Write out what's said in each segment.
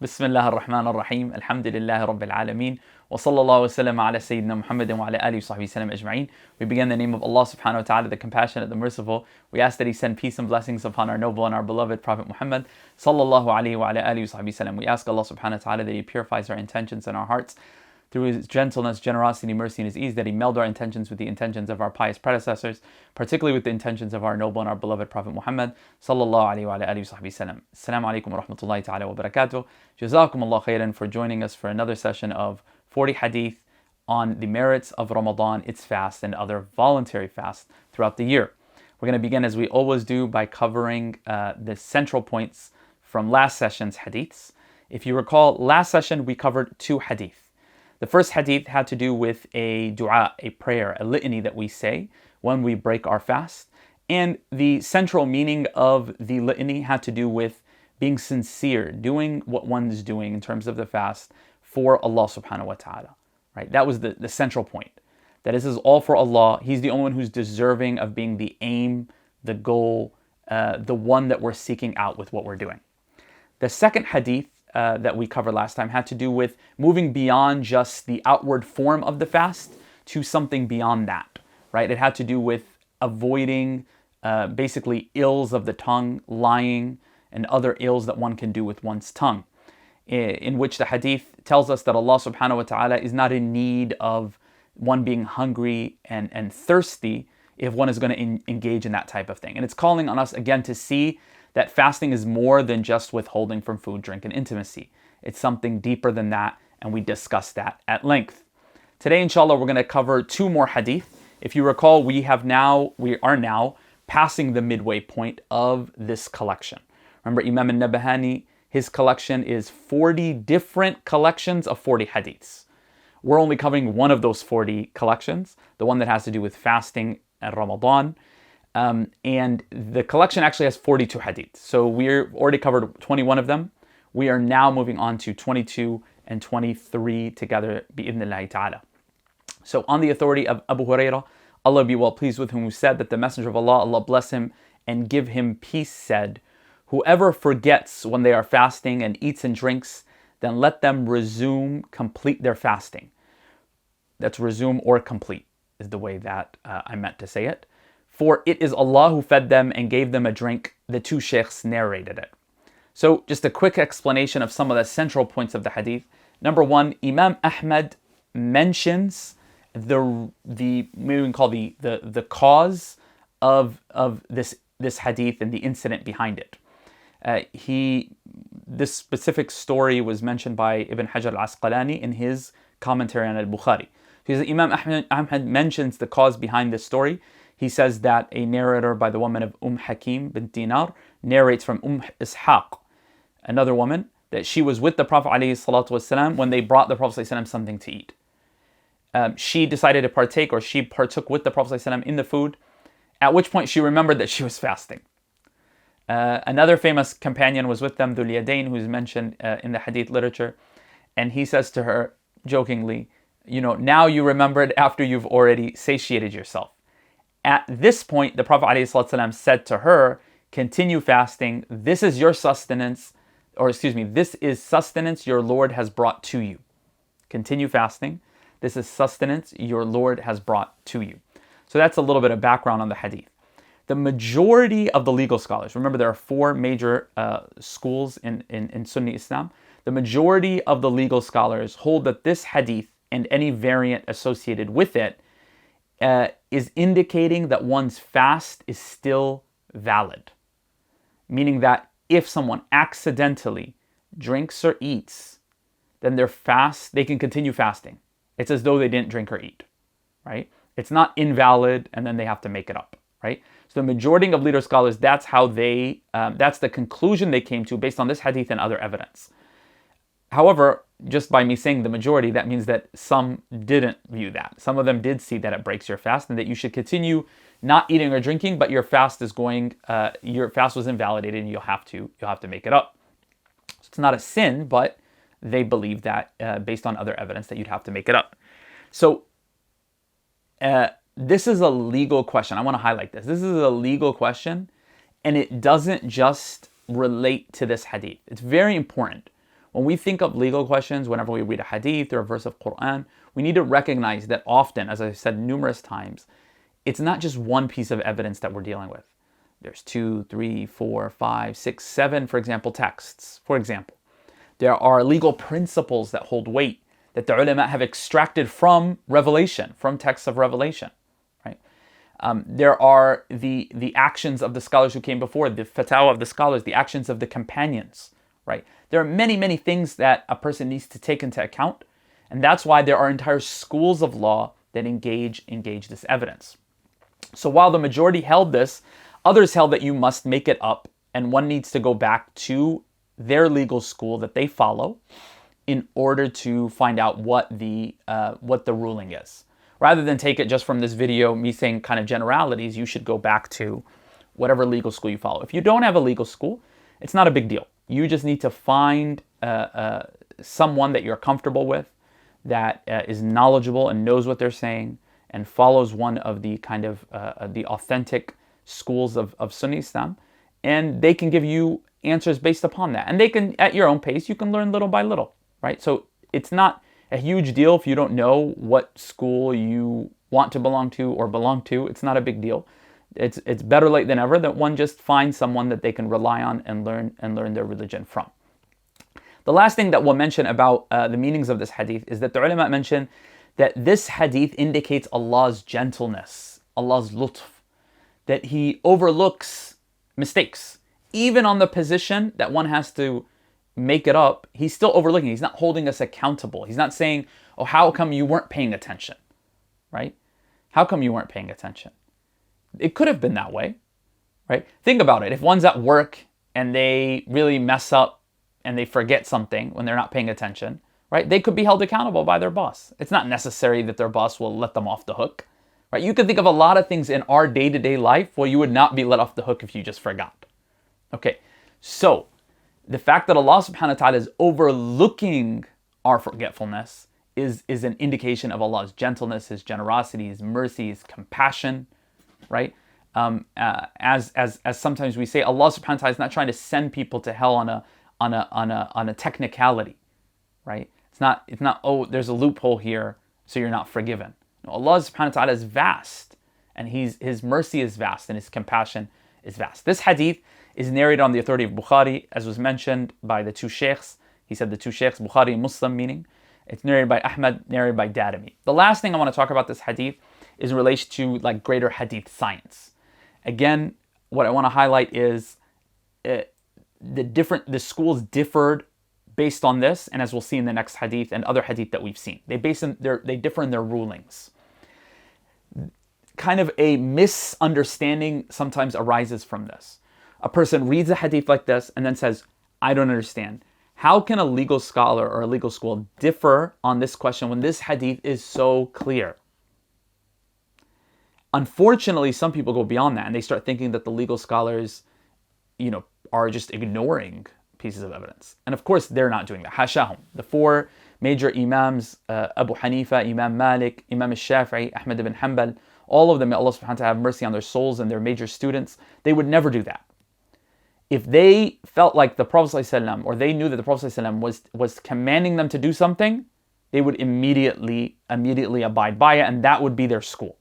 بسم الله الرحمن الرحيم الحمد لله رب العالمين وصلى الله وسلم على سيدنا محمد وعلى آله وصحبه وسلم أجمعين. We begin in the name of Allah subhanahu wa ta'ala, the compassionate, the merciful. We ask that He send peace and blessings upon our noble and our beloved Prophet Muhammad sallallahu alayhi wa ala alihi wa sahbihi wasallam. We ask Allah subhanahu wa ta'ala that He purifies our intentions and our hearts through His gentleness, generosity, mercy, and His ease, that He meld our intentions with the intentions of our pious predecessors, particularly with the intentions of our noble and our beloved Prophet Muhammad sallallahu alayhi wa alihi wa sahbihi wasallam. Assalamu alaikum wa rahmatullahi ta'ala wa barakatuh. Jazakum Allah khairan for joining us for another session of 40 Hadith on the merits of Ramadan, its fast, and other voluntary fasts throughout the year. We're going to begin, as we always do, by covering the central points from last session's Hadiths. If you recall, last session we covered two Hadith. The first Hadith had to do with a dua, a prayer, a litany that we say when we break our fast. And the central meaning of the litany had to do with being sincere, doing what one's doing in terms of the fast for Allah subhanahu wa ta'ala. Right? That was the central point. That this is all for Allah. He's the only one who's deserving of being the aim, the goal, the one that we're seeking out with what we're doing. The second Hadith that we covered last time had to do with moving beyond just the outward form of the fast to something beyond that. Right? It had to do with avoiding basically ills of the tongue, lying, and other ills that one can do with one's tongue, in which the hadith tells us that Allah subhanahu wa ta'ala is not in need of one being hungry and thirsty if one is going to engage in that type of thing. And it's calling on us again to see that fasting is more than just withholding from food, drink, and intimacy. It's something deeper than that, and we discussed that at length. Today, inshallah, we're going to cover two more hadith. If you recall, we are now passing the midway point of this collection. Remember, Imam al-Nabahani, his collection is 40 different collections of 40 hadiths. We're only covering one of those 40 collections, the one that has to do with fasting and Ramadan. And the collection actually has 42 hadiths. So we've already covered 21 of them. We are now moving on to 22 and 23 together, bi'idhnillahi ta'ala. So on the authority of Abu Hurairah, Allah be well pleased with him, who said that the Messenger of Allah, Allah bless him and give him peace, said, "Whoever forgets when they are fasting and eats and drinks, then let them complete their fasting." That's resume or complete is the way that I meant to say it. "For it is Allah who fed them and gave them a drink." The two sheikhs narrated it. So just a quick explanation of some of the central points of the hadith. Number one, Imam Ahmad mentions the cause of this hadith and the incident behind it. This specific story was mentioned by Ibn Hajar al-Asqalani in his commentary on al-Bukhari. Imam Ahmad mentions the cause behind this story. He says that a narrator by the woman of Hakim bint Dinar narrates from Ishaq, another woman, that she was with the Prophet ﷺ when they brought the Prophet ﷺ something to eat. She decided to partake, or she partook with the Prophet ﷺ in the food, at which point she remembered that she was fasting. Another famous companion was with them, Dhul Yadayn, who's mentioned in the hadith literature, and he says to her jokingly, now you remembered after you've already satiated yourself. At this point, the Prophet ﷺ said to her, continue fasting, this is sustenance your Lord has brought to you. Continue fasting, this is sustenance your Lord has brought to you. So that's a little bit of background on the hadith. The majority of the legal scholars, remember there are four major schools in Sunni Islam, the majority of the legal scholars hold that this hadith and any variant associated with it is indicating that one's fast is still valid. Meaning that if someone accidentally drinks or eats, then they can continue fasting. It's as though they didn't drink or eat, right? It's not invalid and then they have to make it up, right? So the majority of leader scholars, that's how that's the conclusion they came to based on this hadith and other evidence. However, just by me saying the majority, that means that some didn't view that. Some of them did see that it breaks your fast and that you should continue not eating or drinking, but your fast was invalidated and you'll have to make it up. So it's not a sin, but they believe that based on other evidence that you'd have to make it up. So this is a legal question. I want to highlight this. This is a legal question, and it doesn't just relate to this hadith. It's very important. when we think of legal questions, whenever we read a hadith or a verse of Quran, we need to recognize that often, as I've said numerous times, it's not just one piece of evidence that we're dealing with. There's 2, 3, 4, 5, 6, 7, for example, texts. For example, there are legal principles that hold weight that the ulama have extracted from revelation, from texts of revelation, right? There are the actions of the scholars who came before, the fatwa of the scholars, the actions of the companions, right? There are many, many things that a person needs to take into account, and that's why there are entire schools of law that engage this evidence. So while the majority held this, others held that you must make it up, and one needs to go back to their legal school that they follow in order to find out what the ruling is. Rather than take it just from this video, me saying kind of generalities, you should go back to whatever legal school you follow. If you don't have a legal school, it's not a big deal. You just need to find someone that you're comfortable with, that is knowledgeable and knows what they're saying, and follows one of the kind of the authentic schools of Sunni Islam, and they can give you answers based upon that. And they can, at your own pace, you can learn little by little, right? So it's not a huge deal if you don't know what school you want to belong to or belong to. It's not a big deal. It's better late than ever that one just finds someone that they can rely on and learn their religion from. The last thing that we'll mention about the meanings of this hadith is that the ulama mention that this hadith indicates Allah's gentleness, Allah's lutf, that He overlooks mistakes. Even on the position that one has to make it up, He's still overlooking. He's not holding us accountable. He's not saying, oh, how come you weren't paying attention, right? How come you weren't paying attention? It could have been that way, right? Think about it. If one's at work and they really mess up and they forget something when they're not paying attention, right? They could be held accountable by their boss. It's not necessary that their boss will let them off the hook, right? You could think of a lot of things in our day-to-day life where you would not be let off the hook if you just forgot. Okay, so the fact that Allah subhanahu wa ta'ala is overlooking our forgetfulness is an indication of Allah's gentleness, His generosity, His mercy, His compassion, right? As sometimes we say, Allah subhanahu wa ta'ala is not trying to send people to hell on a technicality, right? It's not, oh, there's a loophole here, so you're not forgiven. No, Allah subhanahu wa ta'ala is vast, and His mercy is vast, and His compassion is vast. This hadith is narrated on the authority of Bukhari, as was mentioned by the two sheikhs. He said the two sheikhs, Bukhari and Muslim, meaning it's narrated by Ahmad, narrated by Darimi. The last thing I want to talk about this hadith is in relation to like greater hadith science. Again, what I want to highlight is the schools differed based on this, and as we'll see in the next hadith and other hadith that we've seen, they differ in their rulings. Kind of a misunderstanding sometimes arises from this. A person reads a hadith like this and then says, I don't understand. How can a legal scholar or a legal school differ on this question when this hadith is so clear? Unfortunately, some people go beyond that and they start thinking that the legal scholars, are just ignoring pieces of evidence. And of course, they're not doing that. Hashahum. The four major imams, Abu Hanifa, Imam Malik, Imam al-Shafi'i, Ahmad ibn Hanbal, all of them, may Allah subhanahu wa ta'ala have mercy on their souls and their major students, they would never do that. If they felt like the Prophet ﷺ, or they knew that the Prophet ﷺ was commanding them to do something, they would immediately abide by it, and that would be their school.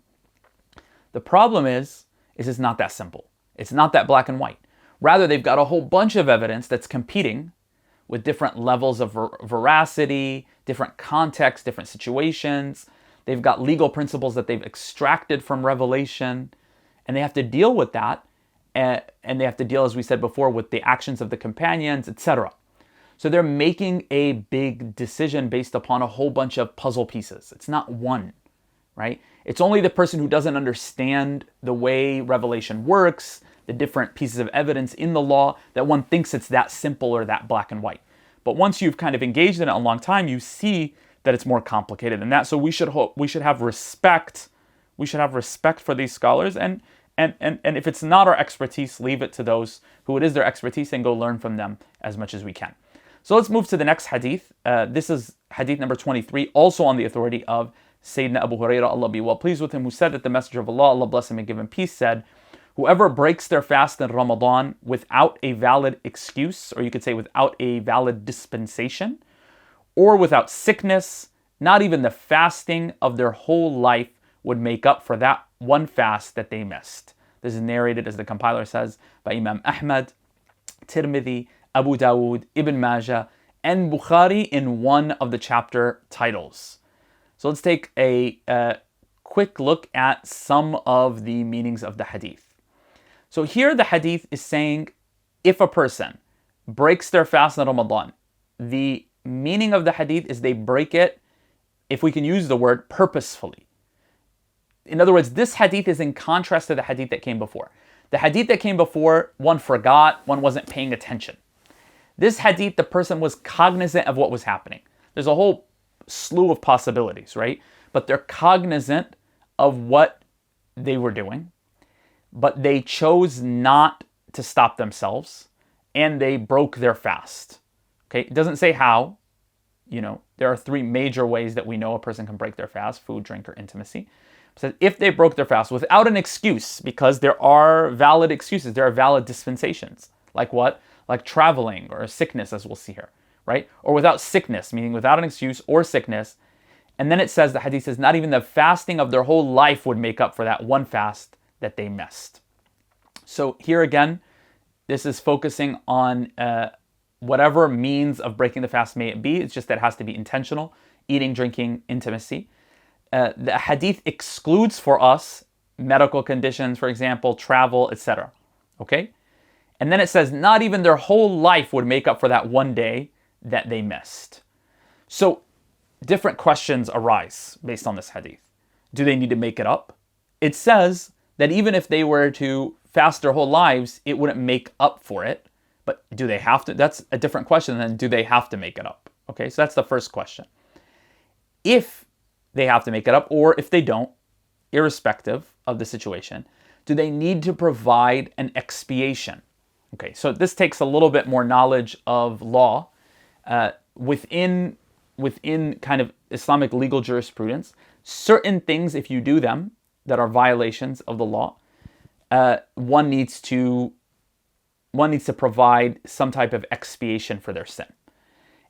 The problem is it's not that simple. It's not that black and white. Rather, they've got a whole bunch of evidence that's competing with different levels of veracity, different contexts, different situations. They've got legal principles that they've extracted from revelation, and they have to deal with that. And they have to deal, as we said before, with the actions of the companions, etc. So they're making a big decision based upon a whole bunch of puzzle pieces. It's not one, right? It's only the person who doesn't understand the way revelation works, the different pieces of evidence in the law, that one thinks it's that simple or that black and white. But once you've kind of engaged in it a long time, you see that it's more complicated than that. So we should have respect. We should have respect for these scholars, and if it's not our expertise, leave it to those who it is their expertise and go learn from them as much as we can. So let's move to the next hadith. This is hadith number 23, also on the authority of Sayyidina Abu Hurairah, Allah be well pleased with him, who said that the Messenger of Allah bless him and give him peace, said, Whoever breaks their fast in Ramadan without a valid excuse, or you could say without a valid dispensation, or without sickness, not even the fasting of their whole life would make up for that one fast that they missed. This is narrated, as the compiler says, by Imam Ahmad, Tirmidhi, Abu Dawud, Ibn Majah, and Bukhari in one of the chapter titles. So let's take a quick look at some of the meanings of the hadith. So here the hadith is saying, if a person breaks their fast in Ramadan, the meaning of the hadith is they break it, if we can use the word, purposefully. In other words, this hadith is in contrast to the hadith that came before. The hadith that came before, one forgot, one wasn't paying attention. This hadith, the person was cognizant of what was happening. There's a whole slew of possibilities, right? But they're cognizant of what they were doing, but they chose not to stop themselves, and they broke their fast. Okay, it doesn't say how. There are three major ways that we know a person can break their fast: food, drink, or intimacy. It says if they broke their fast without an excuse, because there are valid excuses, there are valid dispensations. Like what? Like traveling or sickness, as we'll see here, right? Or without sickness, meaning without an excuse or sickness. And then it says, the hadith says, not even the fasting of their whole life would make up for that one fast that they missed. So here again, this is focusing on whatever means of breaking the fast may it be. It's just that it has to be intentional: eating, drinking, intimacy. The hadith excludes for us medical conditions, for example, travel, etc. Okay? And then it says, not even their whole life would make up for that one day that they missed. So different questions arise based on this hadith. Do they need to make it up? It says that even if they were to fast their whole lives, it wouldn't make up for it. But do they have to? That's a different question than do they have to make it up? Okay, so that's the first question. If they have to make it up, or if they don't, irrespective of the situation, do they need to provide an expiation? Okay, so this takes a little bit more knowledge of law within kind of Islamic legal jurisprudence. Certain things, if you do them, that are violations of the law, one needs to provide some type of expiation for their sin.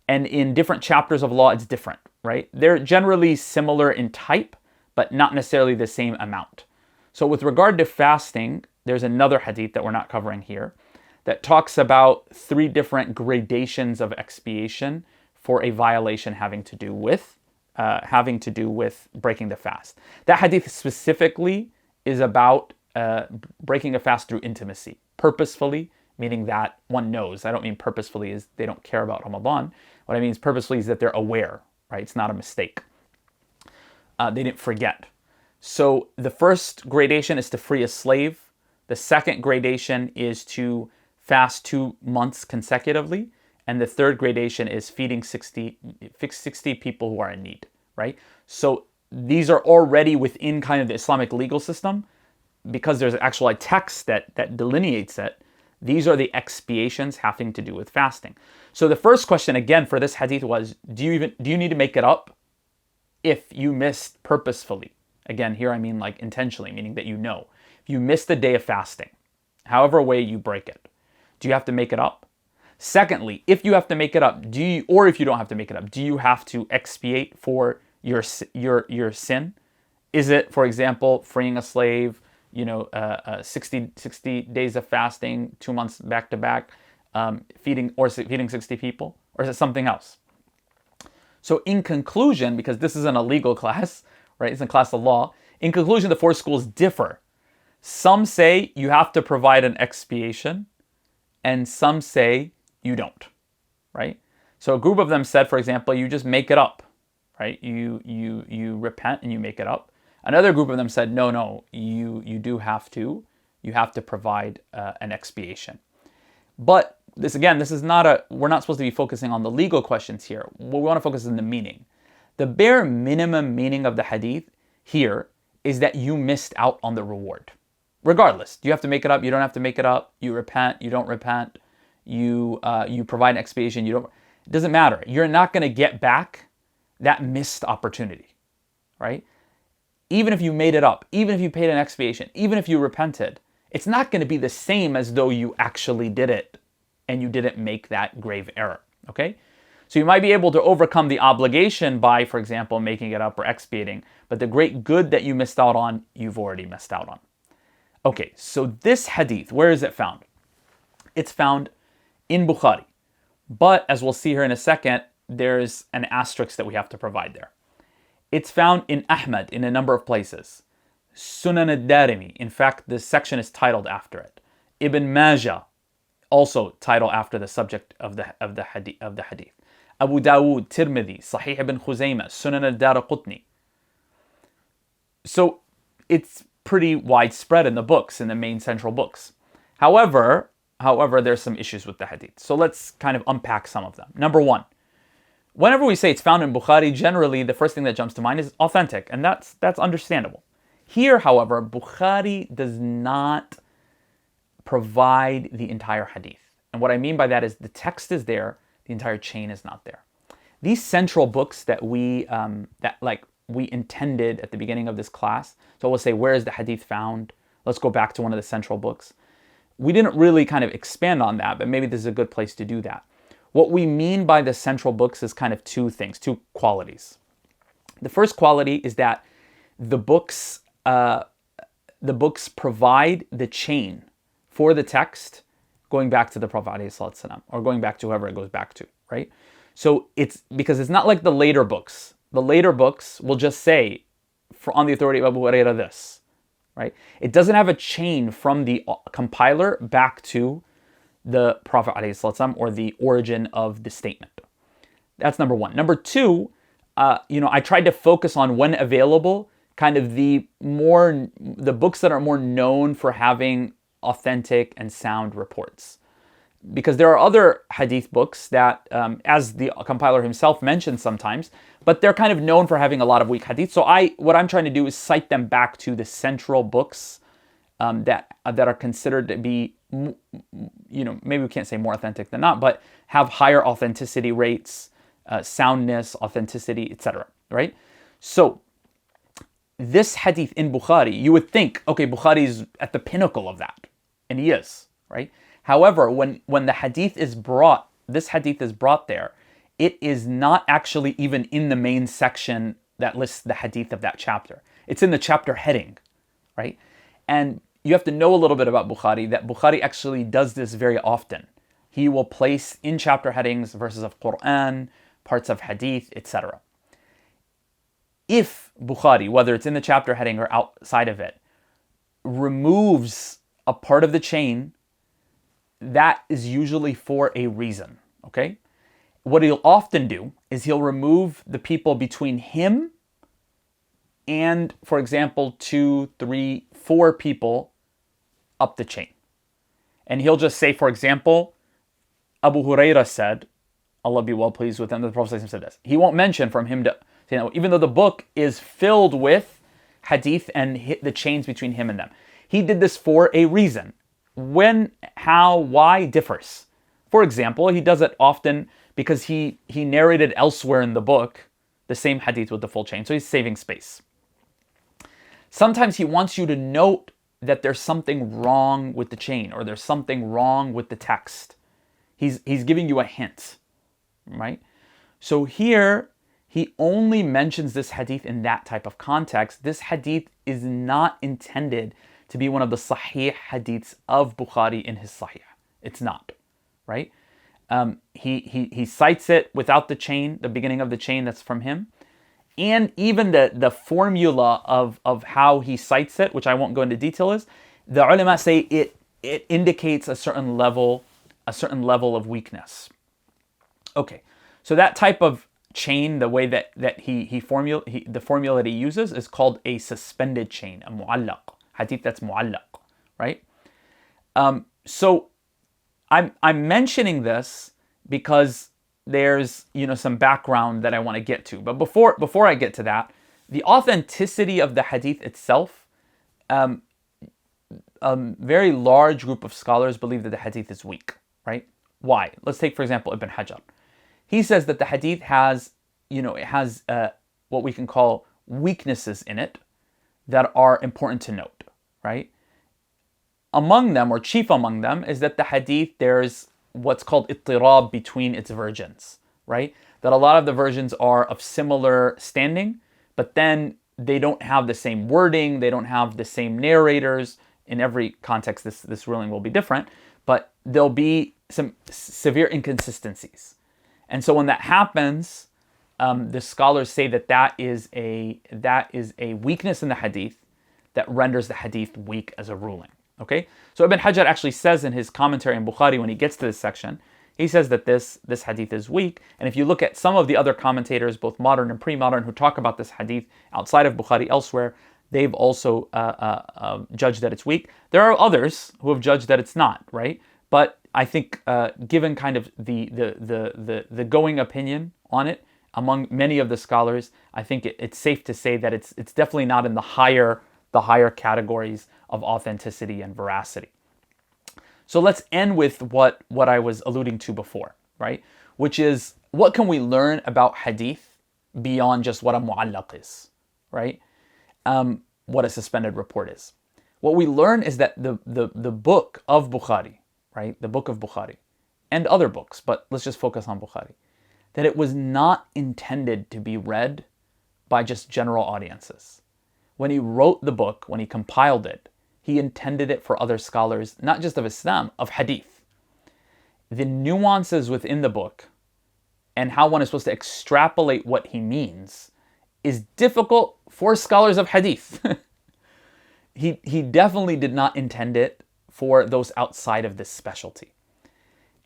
And in different chapters of law, it's different, right? They're generally similar in type, but not necessarily the same amount. So with regard to fasting, there's another hadith that we're not covering here that talks about 3 different gradations of expiation for a violation having to do with breaking the fast. That hadith specifically is about breaking a fast through intimacy, purposefully, meaning that one knows. I don't mean purposefully as they don't care about Ramadan. What I mean is purposefully is that they're aware, right? It's not a mistake. They didn't forget. So the first gradation is to free a slave. The second gradation is to fast 2 months consecutively. And the third gradation is feeding 60 people who are in need, right? So these are already within kind of the Islamic legal system, because there's actually a text that delineates it. These are the expiations having to do with fasting. So the first question again for this hadith was, do you need to make it up if you missed purposefully? Again, here I mean like intentionally, meaning that you know. If you missed the day of fasting, however way you break it, do you have to make it up? Secondly, if you have to make it up, or if you don't have to make it up, do you have to expiate for your sin? Is it, for example, freeing a slave, 60 days of fasting, 2 months back to back, feeding 60 people, or is it something else? So in conclusion, because this isn't a legal class, right? It's a class of law. In conclusion, the 4 schools differ. Some say you have to provide an expiation, and some say you don't, right? So a group of them said, for example, you just make it up, right? You repent and you make it up. Another group of them said, no, you have to provide an expiation. But we're not supposed to be focusing on the legal questions here. What we want to focus on the meaning. The bare minimum meaning of the hadith here is that you missed out on the reward. Regardless, do you have to make it up? You don't have to make it up. You repent, you don't repent. You provide an expiation, you don't. It doesn't matter. You're not going to get back that missed opportunity, right? Even if you made it up, even if you paid an expiation, even if you repented, it's not going to be the same as though you actually did it and you didn't make that grave error, okay? So you might be able to overcome the obligation by, for example, making it up or expiating, but the great good that you missed out on, you've already missed out on. Okay, so this hadith, where is it found? It's found in Bukhari. But as we'll see here in a second, there's an asterisk that we have to provide there. It's found in Ahmad in a number of places. Sunan al-Darimi, in fact, this section is titled after it. Ibn Majah, also titled after the subject of the hadith. Abu Dawood, Tirmidhi, Sahih ibn Khuzaymah, Sunan al-Daraqutni. So it's pretty widespread in the books, in the main central books. However, there's some issues with the hadith. So let's kind of unpack some of them. Number one, whenever we say it's found in Bukhari, generally the first thing that jumps to mind is authentic, and that's understandable. Here, however, Bukhari does not provide the entire hadith. And what I mean by that is the text is there, the entire chain is not there. These central books that we intended at the beginning of this class, so we'll say, where is the hadith found? Let's go back to one of the central books. We didn't really kind of expand on that, but maybe this is a good place to do that. What we mean by the central books is kind of two things, two qualities. The first quality is that the books provide the chain for the text going back to the Prophet ﷺ, or going back to whoever it goes back to, right? So it's because it's not like the later books. The later books will just say, on the authority of Abu Hurairah, this, right? It doesn't have a chain from the compiler back to the Prophet ﷺ or the origin of the statement. That's number one. Number two, I tried to focus on, when available, kind of the books that are more known for having authentic and sound reports. Because there are other hadith books that, as the compiler himself mentions sometimes, but they're kind of known for having a lot of weak hadith. So what I'm trying to do is cite them back to the central books that are considered to be, maybe we can't say more authentic than not, but have higher authenticity rates, soundness, authenticity, etc. Right? So this hadith in Bukhari, you would think, okay, Bukhari is at the pinnacle of that, and he is, right? However, when the hadith is brought, this hadith is brought there, it is not actually even in the main section that lists the hadith of that chapter. It's in the chapter heading, right? And you have to know a little bit about Bukhari, that Bukhari actually does this very often. He will place in chapter headings verses of Quran, parts of hadith, etc. If Bukhari, whether it's in the chapter heading or outside of it, removes a part of the chain, that is usually for a reason, okay? What he'll often do is he'll remove the people between him and, for example, 2, 3, 4 people up the chain. And he'll just say, for example, Abu Hurairah said, Allah be well pleased with him, the Prophet said this. He won't mention from him to, even though the book is filled with hadith and the chains between him and them. He did this for a reason. When, how, why differs. For example, he does it often because he narrated elsewhere in the book the same hadith with the full chain, so he's saving space. Sometimes he wants you to note that there's something wrong with the chain, or there's something wrong with the text. He's giving you a hint, right? So here, he only mentions this hadith in that type of context. This hadith is not intended to be one of the Sahih hadiths of Bukhari in his Sahih. It's not, right? He cites it without the chain, the beginning of the chain that's from him. And even the formula of how he cites it, which I won't go into detail, is the ulama say it indicates a certain level of weakness. Okay, so that type of chain, the way that the formula that he uses is called a suspended chain, a mu'allaq, hadith that's mu'allaq, right? So I'm mentioning this because there's some background that I want to get to. But before I get to that, the authenticity of the hadith itself, a very large group of scholars believe that the hadith is weak, right? Why? Let's take, for example, Ibn Hajar. He says that the hadith has what we can call weaknesses in it that are important to note, right? among them, or chief among them, is that the hadith, there's what's called ittirab between its versions, right? That a lot of the versions are of similar standing, but then they don't have the same wording, they don't have the same narrators. In every context, this ruling will be different, but there'll be some severe inconsistencies. And so when that happens, the scholars say that is a weakness in the hadith that renders the hadith weak as a ruling. Okay, so Ibn Hajar actually says in his commentary on Bukhari, when he gets to this section, he says that this hadith is weak. And if you look at some of the other commentators, both modern and pre-modern, who talk about this hadith outside of Bukhari elsewhere, they've also judged that it's weak. There are others who have judged that it's not, right? But I think given kind of the going opinion on it among many of the scholars, I think it's safe to say that it's definitely not in the higher categories of authenticity and veracity. So let's end with what I was alluding to before, right? Which is, what can we learn about hadith beyond just what a mu'allaq is, right? What a suspended report is. What we learn is that the book of Bukhari, right? The book of Bukhari and other books, but let's just focus on Bukhari, that it was not intended to be read by just general audiences. When he wrote the book, when he compiled it, he intended it for other scholars, not just of Islam, of hadith. The nuances within the book and how one is supposed to extrapolate what he means is difficult for scholars of hadith. He definitely did not intend it for those outside of this specialty.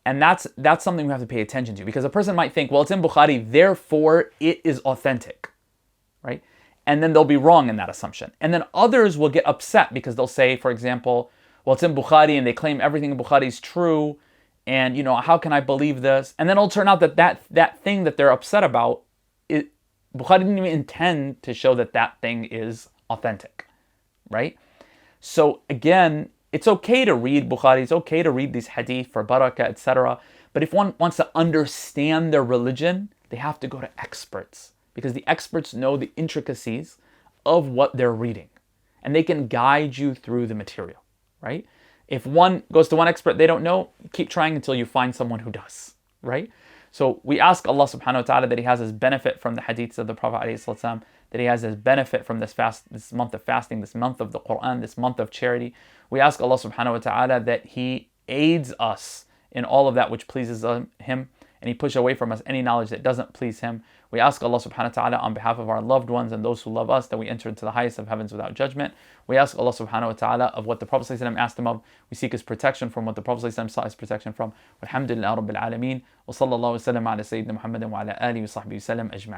And that's something we have to pay attention to, because a person might think, well, it's in Bukhari, therefore it is authentic, right? And then they'll be wrong in that assumption. And then others will get upset because they'll say, for example, well, it's in Bukhari and they claim everything in Bukhari is true. And, how can I believe this? And then it'll turn out that thing that they're upset about, Bukhari didn't even intend to show that thing is authentic, right? So again, it's okay to read Bukhari, it's okay to read these hadith for barakah, etc. But if one wants to understand their religion, they have to go to experts, because the experts know the intricacies of what they're reading, and they can guide you through the material, right? If one goes to one expert they don't know, keep trying until you find someone who does, right? So we ask Allah subhanahu wa ta'ala that He has His benefit from the hadiths of the Prophet ﷺ, that He has His benefit from this month of fasting, this month of the Quran, this month of charity. We ask Allah subhanahu wa ta'ala that He aids us in all of that which pleases Him, and He pushes away from us any knowledge that doesn't please Him. We ask Allah subhanahu wa ta'ala on behalf of our loved ones and those who love us that we enter into the highest of heavens without judgment. We ask Allah subhanahu wa ta'ala of what the Prophet ﷺ asked Him of. We seek His protection from what the Prophet ﷺ sought His protection from. Walhamdulillah Rabbil Alameen. Wa sallallahu wa sallam ala Sayyidina Muhammadin wa ala alihi wa sahbihi wa sallam ajma'in.